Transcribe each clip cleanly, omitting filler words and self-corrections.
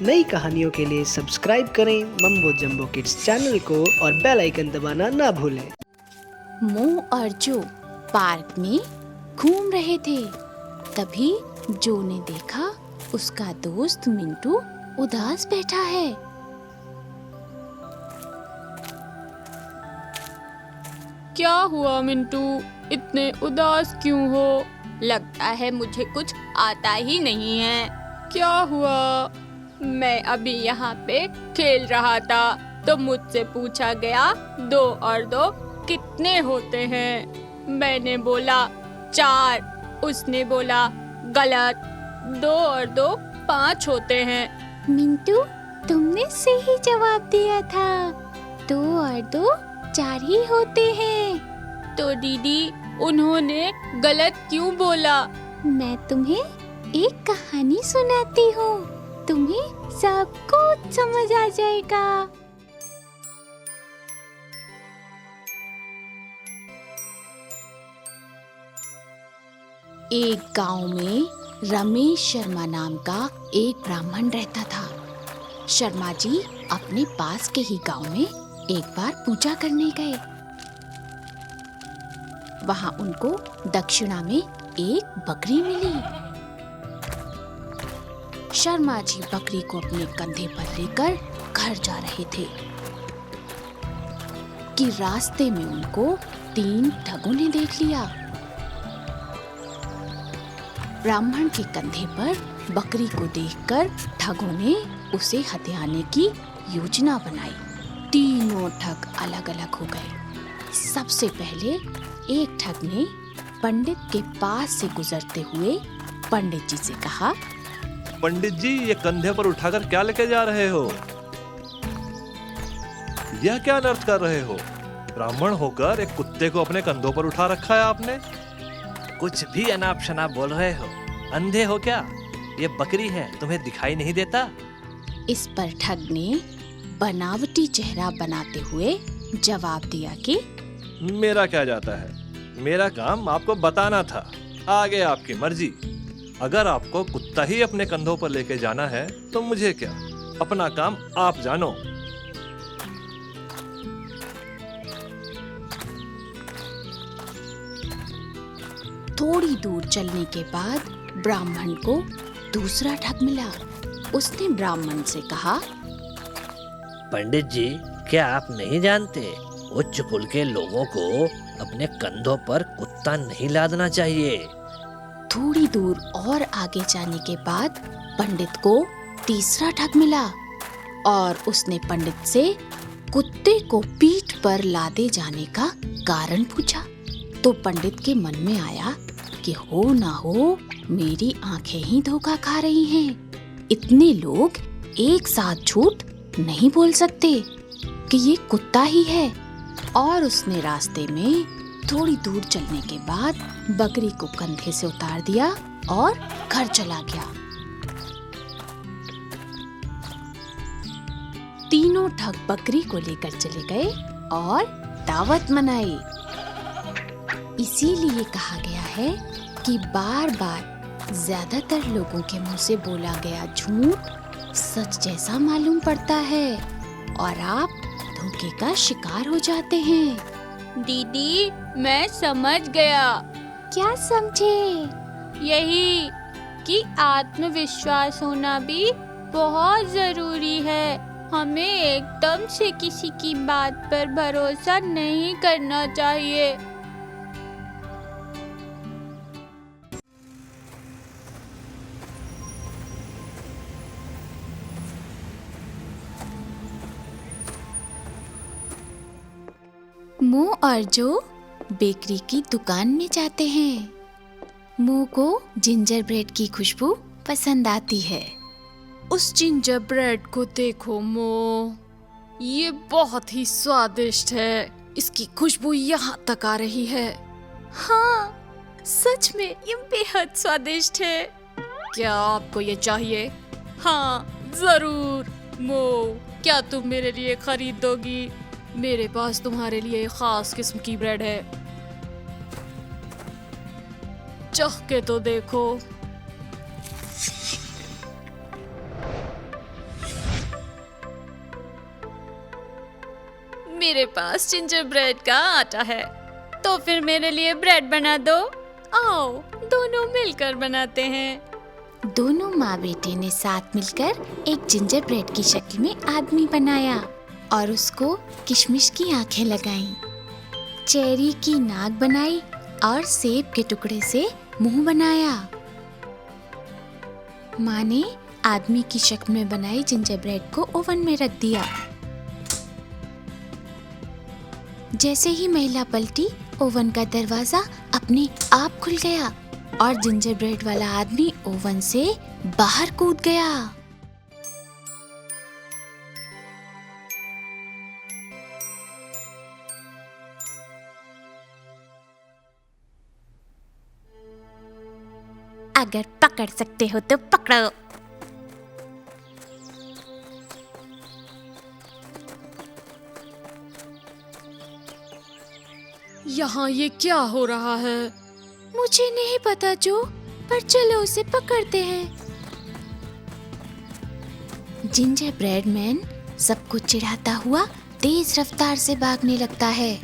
नई कहानियों के लिए सब्सक्राइब करें मम्बो जम्बो किड्स चैनल को और बेल आइकन दबाना ना भूलें। मो और जो पार्क में घूम रहे थे, तभी जो ने देखा उसका दोस्त मिंटू उदास बैठा है। क्या हुआ मिंटू, इतने उदास क्यों हो? लगता है मुझे कुछ आता ही नहीं है। क्या हुआ? मैं अभी यहाँ पे खेल रहा था तो मुझसे पूछा गया 2 और 2 कितने होते हैं। मैंने बोला 4। उसने बोला गलत, 2 और 2 5 होते हैं। मिंटू, तुमने सही जवाब दिया था। 2 और 2 4 ही होते हैं। तो दीदी, उन्होंने गलत क्यों बोला? मैं तुम्हें एक कहानी सुनाती हूँ, तुम्हें सब कुछ समझ आ जाएगा। एक गांव में रमेश शर्मा नाम का एक ब्राह्मण रहता था। शर्मा जी अपने पास के ही गांव में एक बार पूजा करने गए। वहां उनको दक्षिणा में एक बकरी मिली। शर्मा जी बकरी को अपने कंधे पर लेकर घर जा रहे थे कि रास्ते में उनको 3 ठगों ने देख लिया। ब्राह्मण के कंधे पर बकरी को देखकर ठगों ने उसे हथियाने की योजना बनाई। तीनों ठग अलग अलग हो गए। सबसे पहले एक ठग ने पंडित के पास से गुजरते हुए पंडित जी से कहा, पंडित जी, ये कंधे पर उठाकर क्या लेके जा रहे हो? यह क्या अनर्थ कर रहे हो? ब्राह्मण होकर एक कुत्ते को अपने कंधों पर उठा रखा है आपने। कुछ भी अनाप शनाप बोल रहे हो? अंधे हो क्या? ये बकरी है, तुम्हें दिखाई नहीं देता? इस पर ठग ने बनावटी चेहरा बनाते हुए जवाब दिया कि मेरा क्या जाता है, मेरा काम आपको बताना था, आगे आपकी मर्जी। अगर आपको कुत्ता ही अपने कंधों पर लेके जाना है तो मुझे क्या, अपना काम आप जानो। थोड़ी दूर चलने के बाद ब्राह्मण को दूसरा ठग मिला। उसने ब्राह्मण से कहा, पंडित जी, क्या आप नहीं जानते उच्च कुल के लोगों को अपने कंधों पर कुत्ता नहीं लादना चाहिए। थोड़ी दूर और आगे जाने के बाद पंडित को तीसरा ठग मिला और उसने पंडित से कुत्ते को पीठ पर लादे जाने का कारण पूछा। तो पंडित के मन में आया कि हो ना हो मेरी आंखें ही धोखा खा रही हैं। इतने लोग एक साथ झूठ नहीं बोल सकते कि ये कुत्ता ही है। और उसने रास्ते में थोड़ी दूर चलने के बाद बकरी को कंधे से उतार दिया और घर चला गया। तीनों ठग बकरी को लेकर चले गए और दावत मनाई। इसीलिए कहा गया है कि बार बार ज्यादातर लोगों के मुंह से बोला गया झूठ सच जैसा मालूम पड़ता है और आप धोखे का शिकार हो जाते हैं। दीदी, मैं समझ गया। क्या समझे? यही कि आत्मविश्वास होना भी बहुत जरूरी है। हमें एकदम से किसी की बात पर भरोसा नहीं करना चाहिए। मो और जो बेकरी की दुकान में जाते हैं। मो को जिंजर ब्रेड की खुशबू पसंद आती है। उस जिंजर ब्रेड को देखो मो, ये बहुत ही स्वादिष्ट है। इसकी खुशबू यहाँ तक आ रही है। हाँ, सच में ये बेहद स्वादिष्ट है। क्या आपको ये चाहिए? हाँ, जरूर। मो, क्या तुम मेरे लिए खरीदोगी? मेरे पास तुम्हारे लिए खास किस्म की ब्रेड है, चाख के तो देखो। मेरे पास जिंजर ब्रेड का आटा है। तो फिर मेरे लिए ब्रेड बना दो। आओ दोनों मिलकर बनाते हैं। दोनों माँ बेटे ने साथ मिलकर एक जिंजर ब्रेड की शक्ल में आदमी बनाया और उसको किशमिश की आंखें लगाईं, चेरी की नाक बनाई और सेब के टुकड़े से मुंह बनाया। माँ ने आदमी की शक्ल में बनाई जिंजर ब्रेड को ओवन में रख दिया। जैसे ही महिला पलटी, ओवन का दरवाजा अपने आप खुल गया और जिंजर ब्रेड वाला आदमी ओवन से बाहर कूद गया। अगर पकड़ सकते हो तो पकड़ो। यहाँ ये क्या हो रहा है? मुझे नहीं पता जो, पर चलो उसे पकड़ते हैं। जिंजर ब्रेड मैन सबको चिढ़ाता हुआ तेज रफ्तार से भागने लगता है।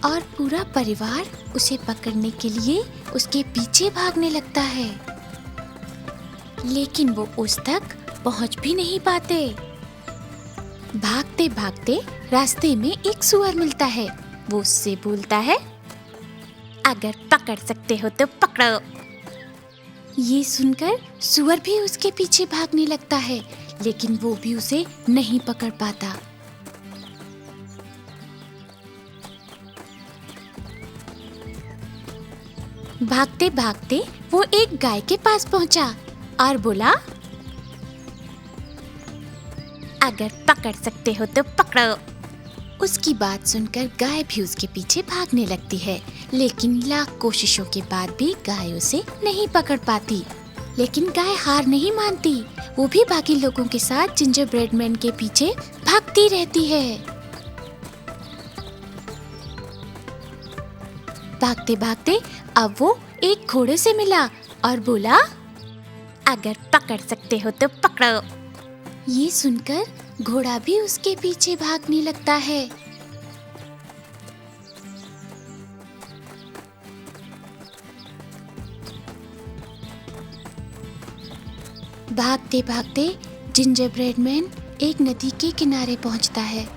और पूरा परिवार उसे पकड़ने के लिए उसके पीछे भागने लगता है, लेकिन वो उस तक पहुंच भी नहीं पाते। भागते भागते रास्ते में एक सुअर मिलता है। वो उससे बोलता है, अगर पकड़ सकते हो तो पकड़ो। ये सुनकर सुअर भी उसके पीछे भागने लगता है, लेकिन वो भी उसे नहीं पकड़ पाता। भागते भागते वो एक गाय के पास पहुंचा और बोला, अगर पकड़ सकते हो तो पकड़ो। उसकी बात सुनकर गाय भी उसके पीछे भागने लगती है, लेकिन लाख कोशिशों के बाद भी गाय उसे नहीं पकड़ पाती। लेकिन गाय हार नहीं मानती, वो भी बाकी लोगों के साथ जिंजर ब्रेड मैन के पीछे भागती रहती है। भागते भागते अब वो एक घोड़े से मिला और बोला, अगर पकड़ सकते हो तो पकड़ो। ये सुनकर घोड़ा भी उसके पीछे भागने लगता है। भागते भागते जिंजर ब्रेड मैन एक नदी के किनारे पहुंचता है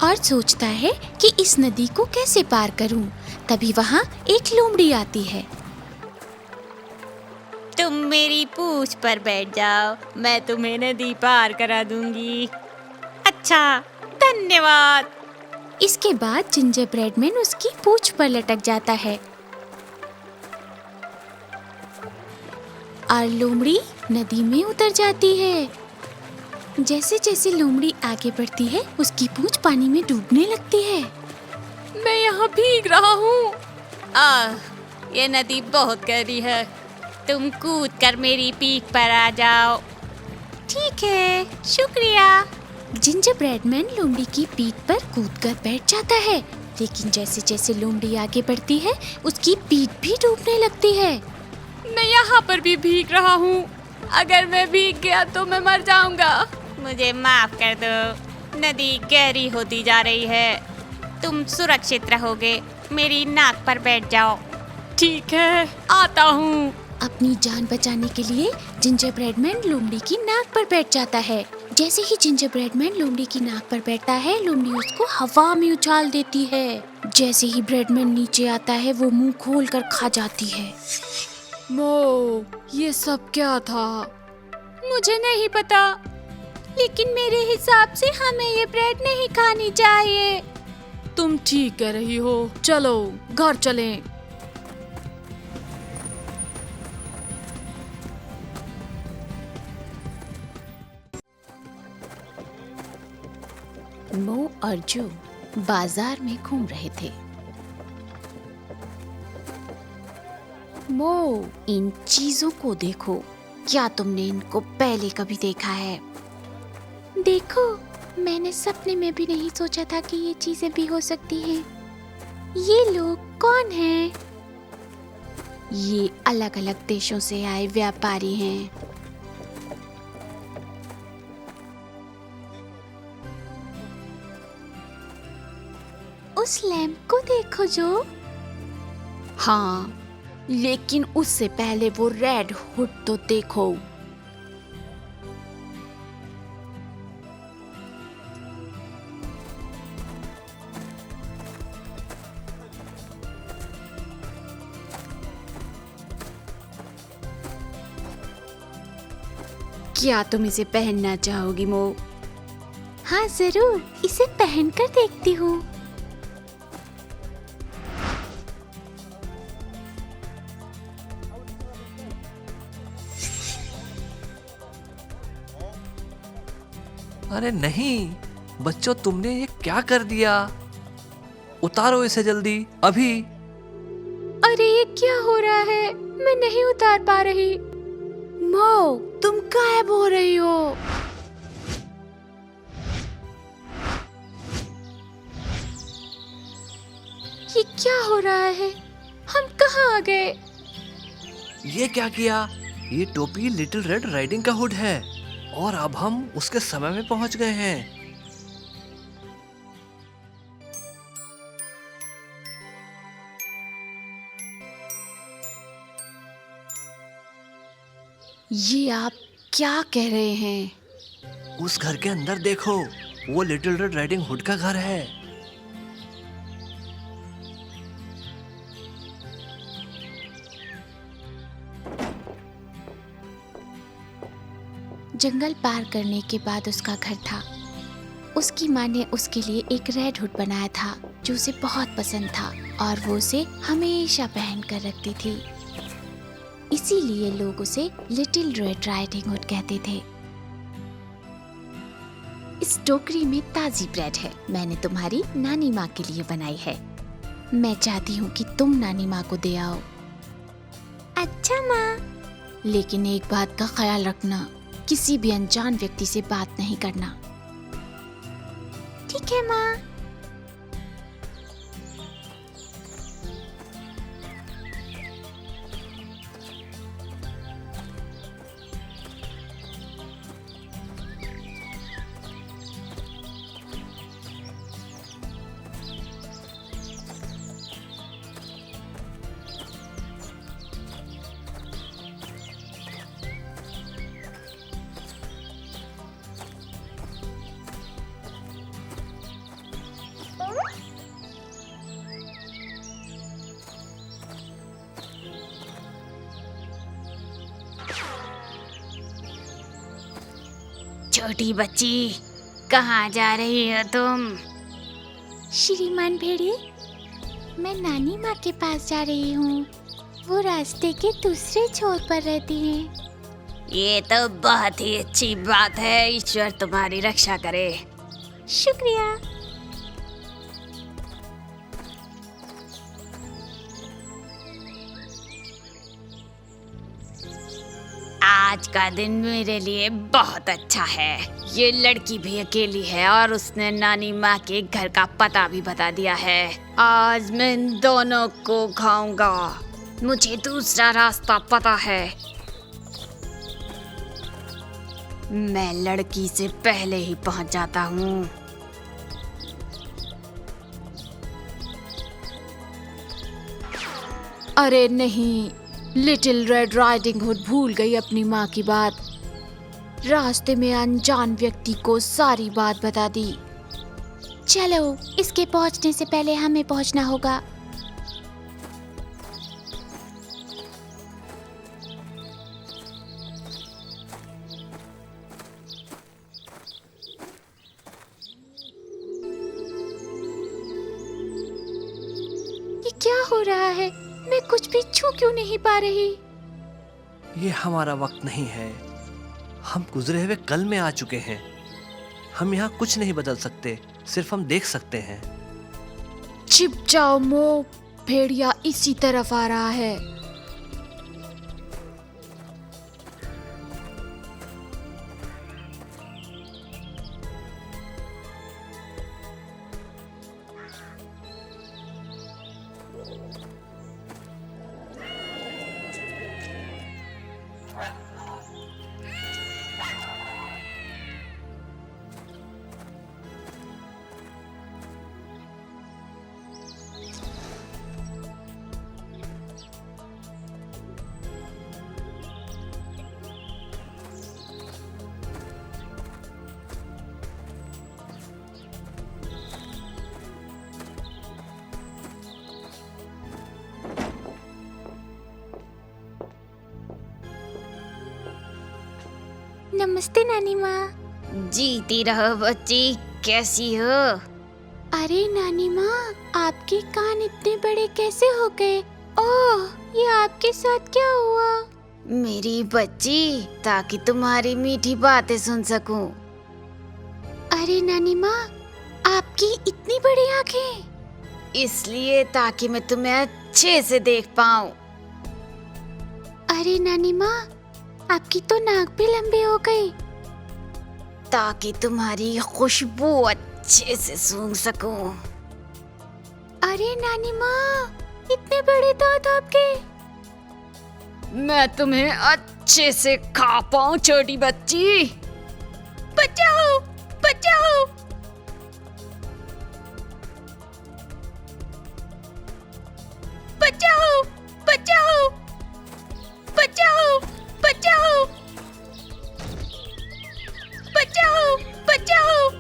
और सोचता है कि इस नदी को कैसे पार करूं। तभी वहां एक लोमड़ी आती है। तुम मेरी पूंछ पर बैठ जाओ, मैं तुम्हें नदी पार करा दूंगी। अच्छा, धन्यवाद। इसके बाद जिंजर ब्रेड मैन उसकी पूंछ पर लटक जाता है और लोमड़ी नदी में उतर जाती है। जैसे जैसे लोमड़ी आगे बढ़ती है, उसकी पूंछ पानी में डूबने लगती है। मैं यहाँ भीग रहा हूँ। ये नदी बहुत गहरी है, तुम कूद कर मेरी पीठ पर आ जाओ। ठीक है, शुक्रिया। जिंजर ब्रेड मैन लोमड़ी की पीठ पर कूदकर बैठ जाता है, लेकिन जैसे जैसे लोमड़ी आगे बढ़ती है, उसकी पीठ भी डूबने लगती है। मैं यहाँ पर भी भीग रहा हूँ। अगर मैं भीग गया तो मैं मर जाऊंगा। मुझे माफ कर दो, नदी गहरी होती जा रही है, तुम सुरक्षित रहोगे। मेरी नाक पर बैठ जाओ। ठीक है, आता हूँ। अपनी जान बचाने के लिए जिंजर ब्रेड मैन लोमड़ी की नाक पर बैठ जाता है। जैसे ही जिंजर ब्रेड मैन लोमड़ी की नाक पर बैठता है, लोमड़ी उसको हवा में उछाल देती है। जैसे ही ब्रेड मैन नीचे आता है, वो मुंह खोल कर खा जाती है। मो, ये सब क्या था? मुझे नहीं पता, लेकिन मेरे हिसाब से हमें ये ब्रेड नहीं खानी चाहिए। तुम ठीक कह रही हो, चलो घर चलें। मो और जो बाजार में घूम रहे थे। मो, इन चीजों को देखो, क्या तुमने इनको पहले कभी देखा है? देखो, मैंने सपने में भी नहीं सोचा था कि ये चीजें भी हो सकती हैं। ये लोग कौन हैं? ये अलग अलग देशों से आए व्यापारी हैं। उस लैंप को देखो जो। हाँ, लेकिन उससे पहले वो रेड हुड तो देखो। क्या तुम इसे पहनना चाहोगी मो? हाँ जरूर, इसे पहनकर देखती हूँ। अरे नहीं बच्चों, तुमने ये क्या कर दिया? उतारो इसे जल्दी, अभी। अरे ये क्या हो रहा है? मैं नहीं उतार पा रही। मो, तुम गायब हो रही हो। ये क्या हो रहा है? हम कहाँ आ गए? ये क्या किया? ये टोपी लिटिल रेड राइडिंग का हुड है और अब हम उसके समय में पहुंच गए हैं। ये आप क्या कह रहे हैं? उस घर के अंदर देखो, वो लिटिल रेड राइडिंग हुड का घर है। जंगल पार करने के बाद उसका घर था। उसकी माँ ने उसके लिए एक रेड हुड बनाया था जो उसे बहुत पसंद था और वो उसे हमेशा पहन कर रखती थी। इसीलिए लोग उसे लिटिल रेड राइडिंग हुड कहते थे। इस टोकरी में ताजी ब्रेड है, मैंने तुम्हारी नानी माँ के लिए बनाई है। मैं चाहती हूँ कि तुम नानी माँ को दे आओ। अच्छा माँ, लेकिन एक बात का ख्याल रखना, किसी भी अनजान व्यक्ति से बात नहीं करना। ठीक है माँ। छोटी बच्ची, कहाँ जा रही हो तुम? श्रीमान भेड़िए, मैं नानी माँ के पास जा रही हूँ। वो रास्ते के दूसरे छोर पर रहती हैं। ये तो बहुत ही अच्छी बात है। ईश्वर तुम्हारी रक्षा करे। शुक्रिया। आज का दिन मेरे लिए बहुत अच्छा है। ये लड़की भी अकेली है और उसने नानी माँ के घर का पता भी बता दिया है। आज मैं इन दोनों को खाऊंगा। मुझे दूसरा रास्ता पता है। मैं लड़की से पहले ही पहुंच जाता हूँ। अरे नहीं, लिटिल रेड राइडिंग हुड भूल गई अपनी माँ की बात। रास्ते में अनजान व्यक्ति को सारी बात बता दी। चलो, इसके पहुंचने से पहले हमें पहुंचना होगा। ये क्या हो रहा है? मैं कुछ भी छू क्यों नहीं पा रही? ये हमारा वक्त नहीं है। हम गुजरे हुए कल में आ चुके हैं। हम यहाँ कुछ नहीं बदल सकते, सिर्फ हम देख सकते हैं। छिप जाओ मो, भेड़िया इसी तरफ आ रहा है। नमस्ते नानी माँ। जीती रहो बच्ची, कैसी हो? अरे नानी माँ, आपके कान इतने बड़े कैसे हो गए? ओह, ये आपके साथ क्या हुआ? मेरी बच्ची, ताकि तुम्हारी मीठी बातें सुन सकूं। अरे नानी माँ, आपकी इतनी बड़ी आंखें। इसलिए ताकि मैं तुम्हें अच्छे से देख पाऊं। अरे नानी माँ, आपकी तो नाक भी लंबी हो गई। ताकि तुम्हारी खुशबू अच्छे से सूंघ सकूं। अरे नानी माँ, इतने बड़े दांत आपके। मैं तुम्हें अच्छे से खा पाऊं छोटी बच्ची। बचाओ, बचाओ। बचाओ, बचाओ, बचाओ, बचाओ, बचाओ, बचाओ।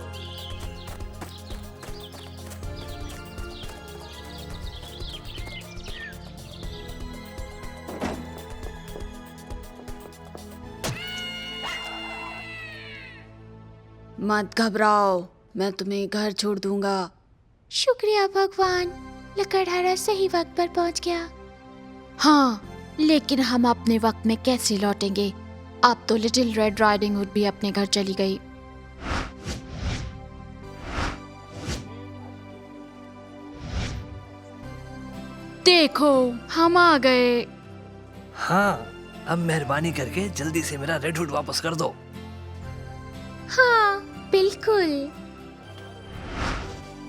मत घबराओ, मैं तुम्हें घर छोड़ दूंगा। शुक्रिया भगवान, लकड़हारा सही वक्त पर पहुंच गया। हाँ, लेकिन हम अपने वक्त में कैसे लौटेंगे? अब तो लिटिल रेड राइडिंग हुड भी अपने घर चली गई। देखो, हम आ गए। हाँ, अब मेहरबानी करके जल्दी से मेरा रेड हुड वापस कर दो। हाँ, बिल्कुल।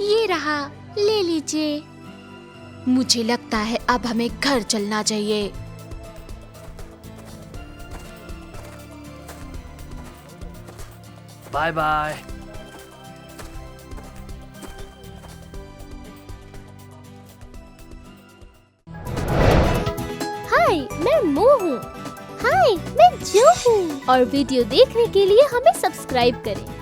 ये रहा, ले लीजिए। मुझे लगता है अब हमें घर चलना चाहिए। Bye bye. हाय, मैं मो हूँ। हाय, मैं जो हूँ। और वीडियो देखने के लिए हमें सब्सक्राइब करें।